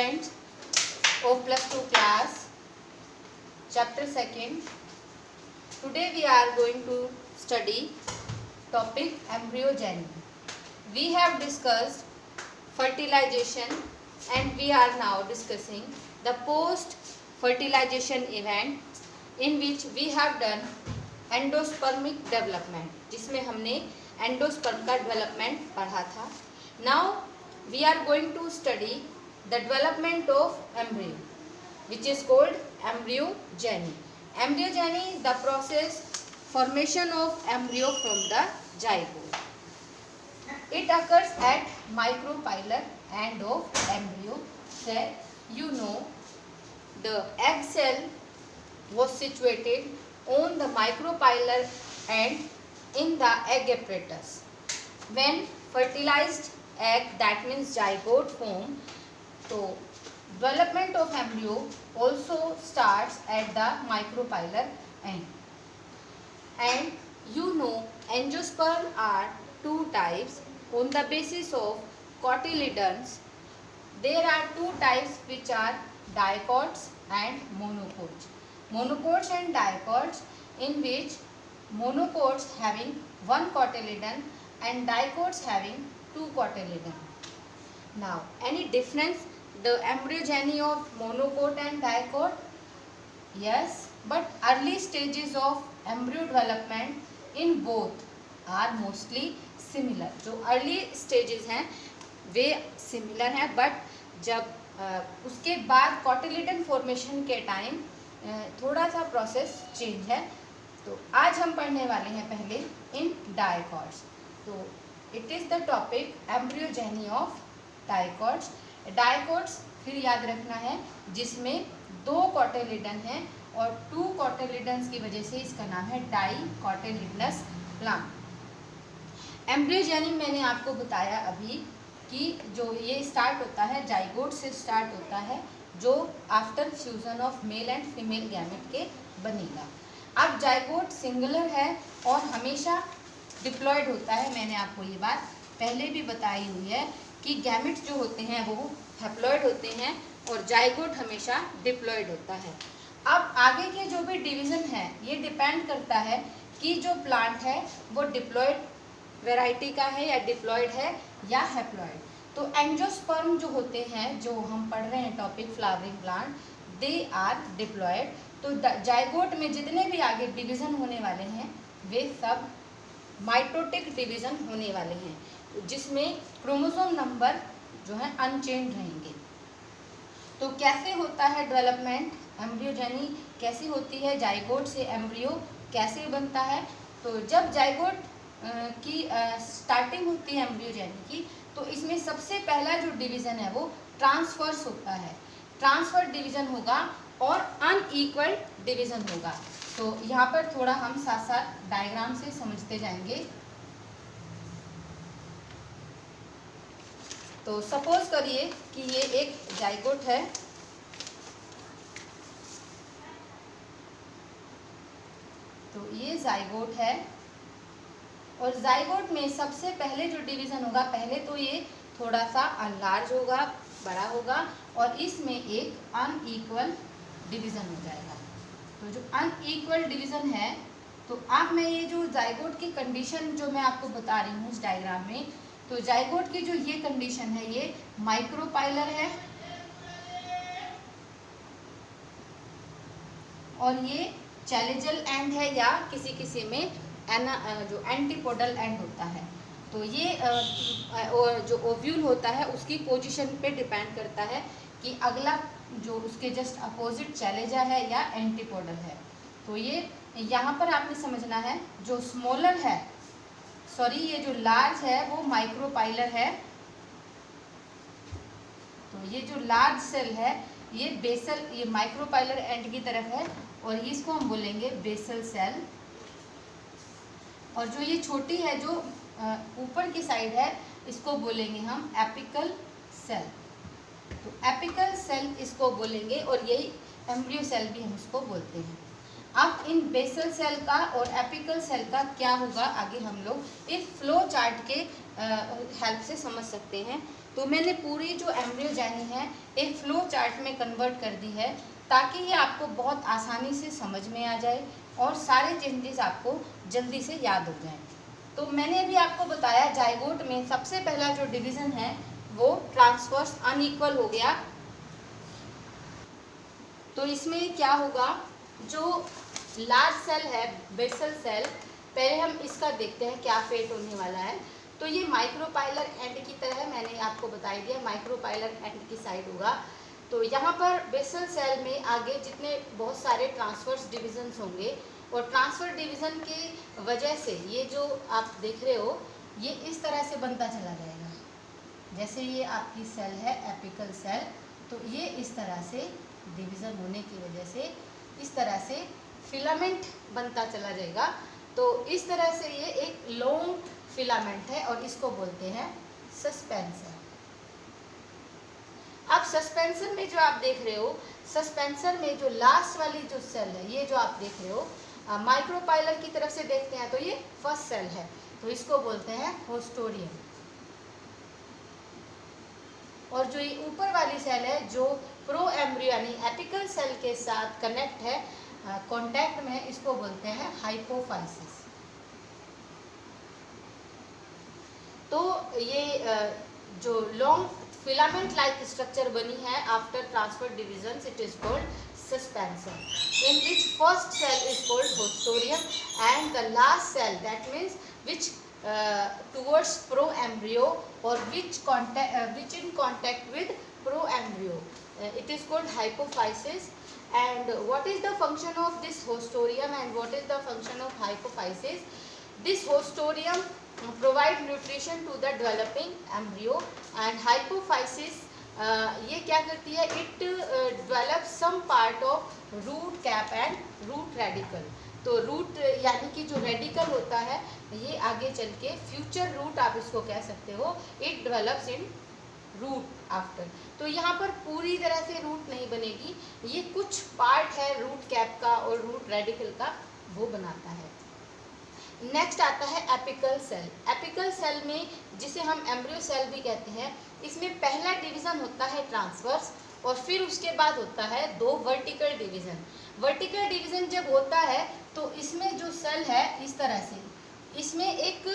students of +2 class, chapter 2nd. Today we are going to study topic embryogeny. We have discussed fertilization and we are now discussing the post fertilization event in which we have done endospermic development, जिसमें हमने endosperm का development पढ़ा था. Now we are going to study the development of embryo, which is called embryogeny. Embryogeny is the process formation of embryo from the zygote. It occurs at micropylar end of embryo. Where you know the egg cell was situated on the micropylar end in the egg apparatus. When fertilized egg, that means zygote form, so development of embryo also starts at the micropylar end. And you know angiosperm are two types on the basis of cotyledons. There are two types which are dicots and monocots. Monocots and dicots, in which monocots having one cotyledon and dicots having two cotyledon. Now, any difference the embryogeny of monocot and dicot? Yes, but early stages of embryo development in both are mostly similar. जो early stages हैं वे similar हैं, but जब उसके बाद cotyledon formation के time थोड़ा सा process change है. तो आज हम पढ़ने वाले हैं पहले इन डाइकॉट्स. तो it is the topic embryogeny of dicots. Dicots फिर याद रखना है जिसमें दो कॉटिलिडन हैं और टू कॉटिलिडन्स की वजह से इसका नाम है डाइकॉटिलिडनस प्लांट. एम्ब्रियोजेनी मैंने आपको बताया अभी कि जो ये स्टार्ट होता है जाइगोट से स्टार्ट होता है, जो after fusion of male and female gamete के बनेगा. अब जाइगोट सिंगुलर है और हमेशा डिप्लॉयड होता है. मैंने आपको ये बात पहले भी बताई हुई है कि गैमेट जो होते हैं वो हैप्लॉयड होते हैं और जाइगोट हमेशा डिप्लॉयड होता है. अब आगे के जो भी डिवीज़न है ये डिपेंड करता है कि जो प्लांट है वो डिप्लॉयड वैरायटी का है या डिप्लॉयड है या हैप्लॉयड. तो एंजियोस्पर्म जो होते हैं, जो हम पढ़ रहे हैं topic flowering plant, they are diploid. तो जाइगोट में जितने भी आगे डिवीज़न होने वाले हैं वे सब माइटोटिक डिवीज़न होने वाले हैं, जिसमें क्रोमोसोम नंबर जो है अनचेंज रहेंगे. तो कैसे होता है डेवलपमेंट, एम्ब्रियोजेनी कैसे होती है, जाइगोट से एम्ब्रियो कैसे बनता है. तो जब जाइगोट की स्टार्टिंग होती है एम्ब्रियोजेनी की, तो इसमें सबसे पहला जो डिवीज़न है वो ट्रांसफर्स होता है. ट्रांसफर डिवीज़न होगा और अनइक्वल डिवीज़न होगा. तो यहाँ पर थोड़ा हम साथ साथ डायग्राम से समझते जाएंगे. तो सपोज करिए कि ये एक जाइगोट है. तो ये जाइगोट है और जाइगोट में सबसे पहले जो डिवीज़न होगा, पहले तो ये थोड़ा सा लार्ज होगा, बड़ा होगा, और इसमें एक अनइक्वल डिवीज़न हो जाएगा. तो जो अनइक्वल डिवीज़न है, तो अब मैं ये जो जाइगोट की कंडीशन जो मैं आपको बता रही हूँ इस डायग्राम में, तो जाइगोट की जो ये कंडीशन है ये माइक्रोपाइलर है और ये चैलेजल एंड है या किसी किसी में जो एंटीपोडल एंड होता है. तो ये जो ओव्यूल होता है उसकी पोजीशन पे डिपेंड करता है कि अगला जो उसके जस्ट अपोजिट चैलेजा है या एंटीपोडल है. तो ये यहाँ पर आपने समझना है, जो स्मॉलर है, सॉरी ये जो लार्ज है वो माइक्रोपाइलर है. तो ये जो लार्ज सेल है ये बेसल, ये माइक्रोपाइलर एंड की तरफ है और इसको हम बोलेंगे बेसल सेल. और जो ये छोटी है जो ऊपर की साइड है इसको बोलेंगे हम एपिकल सेल. तो एपिकल सेल इसको बोलेंगे और यही एम्ब्रियो सेल भी हम इसको बोलते हैं. अब इन बेसल सेल का और एपिकल सेल का क्या होगा आगे हम लोग इस फ्लो चार्ट के हेल्प से समझ सकते हैं। तो मैंने पूरी जो एम्ब्रियोजेनी है एक फ्लो चार्ट में कन्वर्ट कर दी है, ताकि ये आपको बहुत आसानी से समझ में आ जाए और सारे चेंजेस आपको जल्दी से याद हो जाएं। तो मैंने अभी आपको बताया जाइगोट में सबसे पहला जो डिवीज़न है वो ट्रांसवर्स अनइक्वल हो गया। तो इसमें क्या होगा, जो लार्ज सेल है बेसल सेल, पहले हम इसका देखते हैं क्या फेट होने वाला है। तो ये माइक्रोपाइलर एंड की तरह मैंने आपको बता दिया, माइक्रोपाइलर एंड की साइड होगा। तो यहाँ पर बेसल सेल में आगे जितने बहुत सारे ट्रांसवर्स डिविजन्स होंगे, और ट्रांसफर डिवीज़न की वजह से ये जो आप देख रहे हो ये इस तरह से बनता चला जाएगा। जैसे ये आपकी सेल है एपिकल सेल, तो ये इस तरह से डिवीज़न होने की वजह से इस तरह से फिलामेंट बनता चला जाएगा। तो इस तरह से ये एक लॉन्ग फिलामेंट है और इसको बोलते हैं सस्पेंसर। अब सस्पेंसर में जो आप देख रहे हो, सस्पेंसर में जो लास्ट वाली जो सेल है, ये जो आप देख रहे हो माइक्रोपाइलर की तरफ से देखते हैं तो ये फर्स्ट सेल है, तो इसको बोलते हैं होस्टोरियम। और जो ये ऊपर वाली सेल है जो प्रो एम्ब्रियो यानी एपिकल सेल के साथ कनेक्ट है, कांटेक्ट में, इसको बोलते हैं हाइपोफाइसिस। तो ये जो लॉन्ग फिलामेंट लाइक स्ट्रक्चर बनी है after transfer division, it is called suspension, in which first cell is called hostoриयम and the last cell, that means which towards proembryo or which in contact with proembryo, it is called hypophysis. And what is the function of this hostoриयम and what is the function of hypophysis? This hostoриयम provide nutrition to the developing embryo, and hypophysis ये क्या करती है, it develop some part of root cap and root radical. तो root यानी कि जो radical होता है ये आगे चल के फ्यूचर रूट आप इसको कह सकते हो, it develops in root after. तो यहाँ पर पूरी तरह से रूट नहीं बनेगी, ये कुछ पार्ट है रूट कैप का और रूट रेडिकल का, वो बनाता है। नेक्स्ट आता है एपिकल सेल। एपिकल सेल में, जिसे हम एम्ब्रियो सेल भी कहते हैं, इसमें पहला डिवीज़न होता है ट्रांसवर्स और फिर उसके बाद होता है दो वर्टिकल डिवीज़न। वर्टिकल डिवीज़न जब होता है तो इसमें जो सेल है इस तरह से, इसमें एक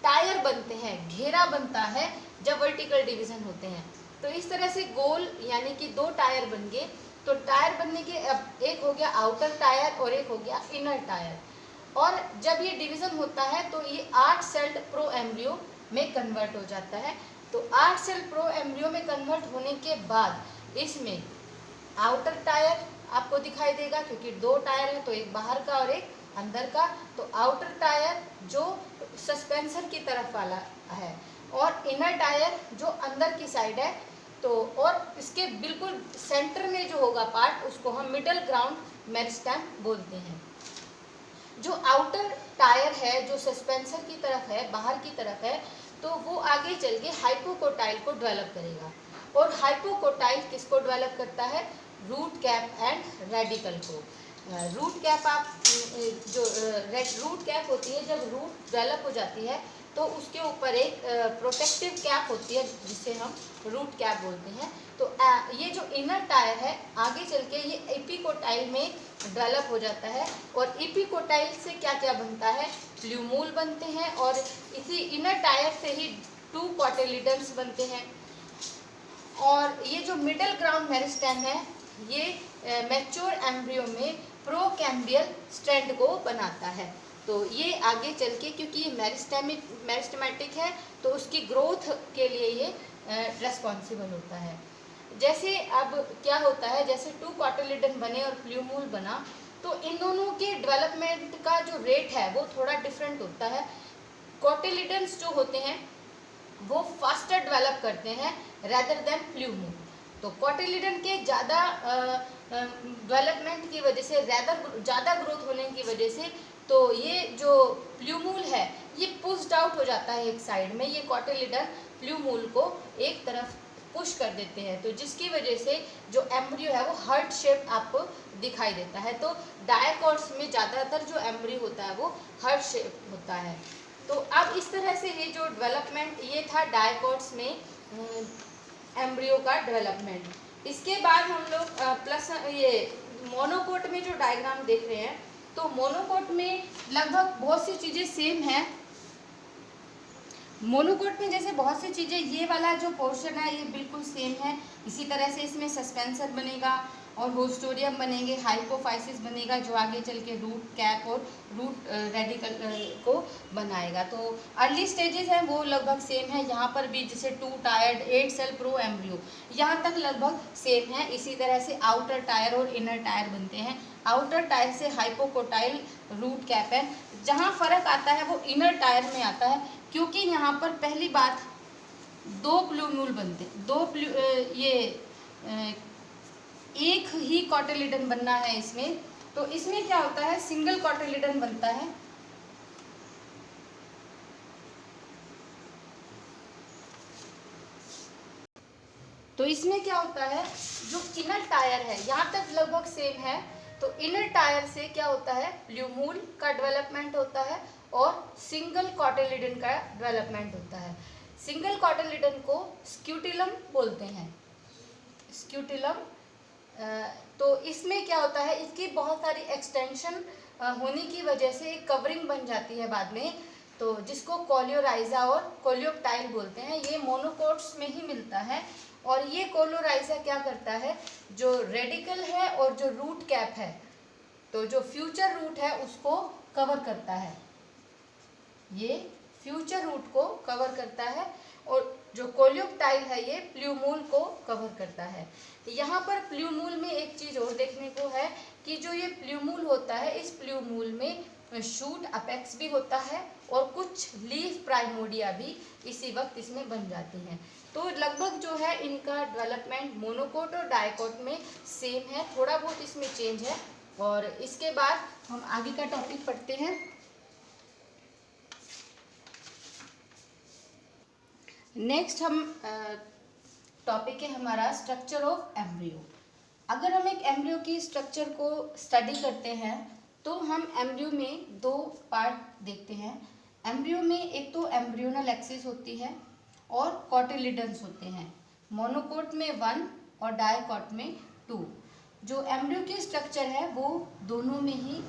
टायर बनते हैं, घेरा बनता है जब वर्टिकल डिवीज़न होते हैं। तो इस तरह से गोल यानी कि दो टायर बन गए। तो टायर बनने के अब एक हो गया आउटर टायर और एक हो गया इनर टायर। और जब ये डिवीज़न होता है तो ये 8 सेल्ड प्रो एम्ब्रियो में कन्वर्ट हो जाता है। तो 8 सेल प्रो एम्ब्रियो में कन्वर्ट होने के बाद इसमें आउटर टायर आपको दिखाई देगा, क्योंकि दो टायर है, तो एक बाहर का और एक अंदर का। तो आउटर टायर जो सस्पेंसर की तरफ वाला है और इनर टायर जो अंदर की साइड है। तो और इसके बिल्कुल सेंटर में जो होगा पार्ट, उसको हम मिडल ग्राउंड मेरिस्टेम बोलते हैं। जो आउटर टायर है जो सस्पेंसर की तरफ है, बाहर की तरफ है, तो वो आगे चल के हाइपोकोटाइल को डेवलप करेगा। और हाइपोकोटाइल किसको डेवलप करता है? रूट कैप एंड रेडिकल को। रूट कैप आप जो रूट कैप होती है, जब रूट डेवलप हो जाती है तो उसके ऊपर एक प्रोटेक्टिव कैप होती है जिसे हम रूट कैप बोलते हैं। तो ये जो इनर टायर है आगे चल के ये एपिकोटाइल में डेवलप हो जाता है। और एपिकोटाइल से क्या क्या बनता है? प्ल्यूमूल बनते हैं और इसी इनर टायर से ही 2 कॉटिलिडन्स बनते हैं। और ये जो मिडल ग्राउंड मेरिस्टेम है ये मैच्योर एम्ब्रियो में प्रोकैम्बियल स्ट्रैंड को बनाता है। तो ये आगे चल के, क्योंकि ये मेरिस्टेमेटिक है, तो उसकी ग्रोथ के लिए ये रेस्पॉन्सिबल होता है। जैसे अब क्या होता है, जैसे 2 कॉटिलिडन बने और प्ल्यूमूल बना, तो इन दोनों के डेवलपमेंट का जो रेट है वो थोड़ा डिफरेंट होता है। कॉटिलिडन्स जो होते हैं वो फास्टर डेवलप करते हैं रेदर देन प्ल्यूमूल। तो कॉटिलिडन के ज़्यादा डेवलपमेंट की वजह से, ज़्यादा ग्रोथ होने की वजह से, तो ये जो प्ल्यूमूल है ये पुश्ड आउट हो जाता है एक साइड में। ये कॉटिलिडन प्ल्यूमूल को एक तरफ पुश कर देते हैं, तो जिसकी वजह से जो एम्ब्रियो है वो हार्ट शेप आपको दिखाई देता है। तो डायकॉट्स में ज़्यादातर जो एम्ब्रियो होता है वो हार्ट शेप होता है। तो अब इस तरह से ये जो डेवलपमेंट, ये था डायकोट्स में एम्ब्रियो का डेवलपमेंट। इसके बाद हम लोग प्लस ये मोनोकोट में जो डायग्राम देख रहे हैं, तो मोनोकोट में लगभग बहुत सी चीज़ें सेम हैं। मोनोकोट में जैसे बहुत सी चीज़ें, ये वाला जो पोर्शन है ये बिल्कुल सेम है। इसी तरह से इसमें सस्पेंसर बनेगा और होस्टोरियम बनेंगे, हाइपोफाइसिस बनेगा जो आगे चल के रूट कैप और रूट रेडिकल को बनाएगा। तो अर्ली स्टेजेस हैं वो लगभग सेम है। यहाँ पर भी जैसे 2 टायर्ड 8 सेल प्रो एम्ब्रियो, यहाँ तक लगभग सेम है। इसी तरह से आउटर टायर और इनर टायर बनते हैं। आउटर टायर से हाइपोकोटाइल रूट कैप है। जहाँ फर्क आता है वो इनर टायर में आता है, क्योंकि यहाँ पर पहली बात 2 प्लूम्यूल बनते हैं। एक ही कॉटिलिडन बनना है इसमें। तो इसमें क्या होता है, सिंगल कॉटिलिडन बनता है। तो इसमें क्या होता है, जो इनर टायर है यहाँ तक लगभग सेम है। तो इनर टायर से क्या होता है, प्लूम्यूल का डेवलपमेंट होता है और सिंगल कॉटिलिडन का डेवलपमेंट होता है। सिंगल कॉटिलिडन को स्क्यूटिलम बोलते हैं, स्क्यूटिलम। तो इसमें क्या होता है, इसकी बहुत सारी एक्सटेंशन होने की वजह से एक कवरिंग बन जाती है बाद में, तो जिसको कोलियोराइजा और कोलियोप्टाइल बोलते हैं। ये मोनोकोट्स में ही मिलता है। और ये कोलियोराइजा क्या करता है, जो रेडिकल है और जो रूट कैप है, तो जो फ्यूचर रूट है उसको कवर करता है। ये फ्यूचर रूट को कवर करता है और जो कोलियोप्टाइल है ये प्लूम्यूल को कवर करता है। यहाँ पर प्लूम्यूल में एक चीज़ और देखने को है कि जो ये प्लूम्यूल होता है, इस प्लूम्यूल में शूट अपेक्स भी होता है और कुछ लीफ प्राइमोडिया भी इसी वक्त इसमें बन जाती हैं। तो लगभग जो है इनका डेवलपमेंट मोनोकोट और डायकोट में सेम है, थोड़ा बहुत इसमें चेंज है। और इसके बाद हम आगे का टॉपिक पढ़ते हैं। नेक्स्ट हम टॉपिक है हमारा स्ट्रक्चर ऑफ एम्ब्रियो। अगर हम एक एम्ब्रियो की स्ट्रक्चर को स्टडी करते हैं तो हम एम्ब्रियो में 2 पार्ट देखते हैं। एम्ब्रियो में एक तो एम्ब्रियोनल एक्सिस होती है और कॉटिलिडन्स होते हैं। मोनोकोट में 1 और डायकोट में 2। जो एम्ब्रियो की स्ट्रक्चर है वो दोनों में ही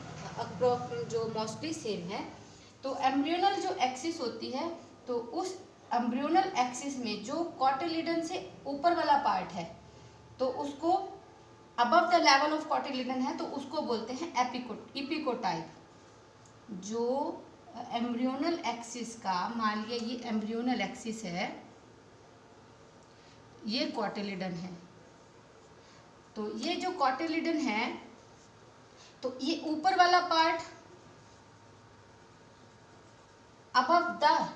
जो मोस्टली सेम है। तो एम्ब्रियोनल जो एक्सिस होती है, तो उस एम्ब्रियोनल एक्सिस में जो कॉटिलिडन से ऊपर वाला पार्ट है, तो उसको above the level of cotyledon है तो उसको बोलते हैं एपिकोटाइल। जो एम्ब्रियोनल एक्सिस का, मान लिया ये एम्ब्रियोनल एक्सिस है, ये कॉटिलिडन है। तो ये जो कॉटिलिडन है, तो ये ऊपर वाला पार्ट अबव द,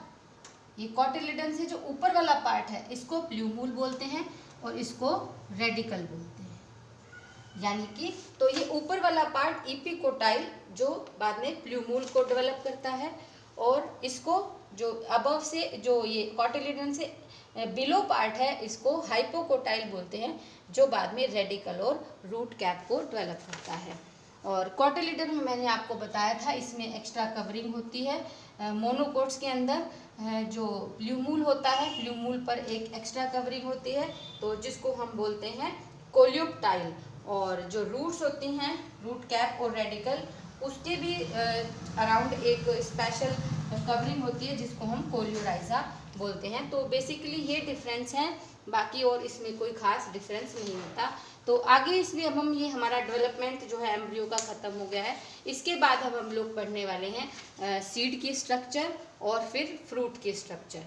ये कॉटिलिडन से जो ऊपर वाला पार्ट है इसको प्लूम्यूल बोलते हैं और इसको रेडिकल बोलते हैं। यानी कि तो ये ऊपर वाला पार्ट एपिकोटाइल जो बाद में प्लूम्यूल को डेवलप करता है, और इसको जो अबव से, जो ये कॉटिलिडन से बिलो पार्ट है, इसको हाइपोकोटाइल बोलते हैं, जो बाद में रेडिकल और रूट कैप को डेवलप करता है। और कॉटिलिडन में मैंने आपको बताया था इसमें एक्स्ट्रा कवरिंग होती है। मोनोकोट्स के अंदर जो प्लूम्यूल होता है, प्लूम्यूल पर एक एक्स्ट्रा कवरिंग होती है, तो जिसको हम बोलते हैं कोलियोप्टाइल। और जो रूट्स होती हैं, रूट कैप और रेडिकल, उसके भी अराउंड एक स्पेशल कवरिंग होती है जिसको हम कोलियोराइजा बोलते हैं। तो बेसिकली ये डिफरेंस हैं, बाकी और इसमें कोई खास डिफरेंस नहीं होता। तो आगे इसमें अब हम ये हमारा डेवलपमेंट जो है एम्ब्रियो का ख़त्म हो गया है। इसके बाद अब हम लोग पढ़ने वाले हैं सीड की स्ट्रक्चर और फिर फ्रूट की स्ट्रक्चर।